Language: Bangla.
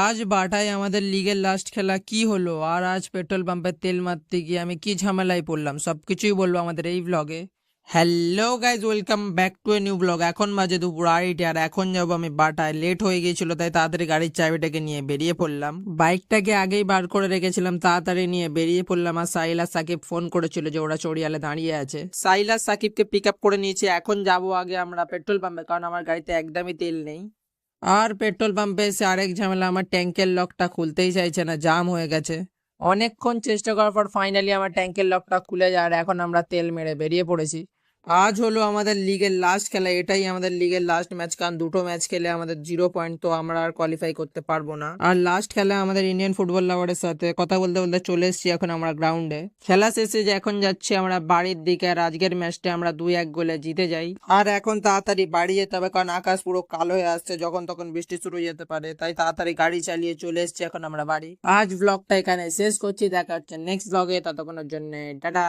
আজ বাটায় আমাদের লিগের লাস্ট খেলা কি হলো আর আজ পেট্রোল পাম্পে তেল মারতে গিয়ে আমি কি ঝামেলায় পড়লাম সবকিছুই বলবো আমাদের এই ব্লগে। Hello guys, welcome back to a new blog. এখন বাজে দুপুর 2:30 আর এখন যাবো আমি বাটায়। লেট হয়ে গিয়েছিল তাই তাড়াতাড়ি গাড়ির চাবিটাকে নিয়ে বেরিয়ে পড়লাম। বাইকটাকে আগেই বার করে রেখেছিলাম, তাড়াতাড়ি নিয়ে বেরিয়ে পড়লাম। আর সাহিল আর সাকিব ফোন করেছিল যে ওরা চড়িয়ালে দাঁড়িয়ে আছে। সাহিল আর সাকিবকে পিক আপ করে নিয়েছি। এখন যাবো আগে আমরা পেট্রোল পাম্পে, কারণ আমার গাড়িতে একদমই তেল নেই। আর পেট্রোল পাম্পে এসে আরেক ঝামেলা, আমার ট্যাঙ্কের লকটা খুলতেই চাইছে না, জাম হয়ে গেছে। অনেকক্ষণ চেষ্টা করার পর ফাইনালি আমার ট্যাঙ্কের লকটা খুলে যায় আর এখন আমরা তেল মেরে বেরিয়ে পড়েছি। আজ হলো আমাদের লিগের লাস্ট খেলা, এটাই আমাদের লিগের লাস্ট ম্যাচ, কারণ দুটো ম্যাচ খেলে আমাদের 0 পয়েন্ট, তো আমরা আর কোয়ালিফাই করতে পারবো না। আর লাস্ট খেলা আমাদের ইন্ডিয়ান ফুটবল লাভারের সাথে কথা বলতে বলতে চলে এসেছি এখন আমরা গ্রাউন্ডে। খেলা শেষে যে এখন যাচ্ছি আমরা বাড়ির দিকে, আর আজকের ম্যাচটা আমরা 2-1 গোলে জিতে যাই। আর এখন তাড়াতাড়ি বাড়ি যেতে হবে, কারণ আকাশ পুরো কালো হয়ে আসছে, যখন তখন বৃষ্টি শুরু হয়ে যেতে পারে, তাই তাড়াতাড়ি গাড়ি চালিয়ে চলে এসেছি এখন আমরা বাড়ি। আজ ব্লগটা এখানে শেষ করছি, দেখা হচ্ছে নেক্সট ব্লগে, ততক্ষণের জন্য টাটা।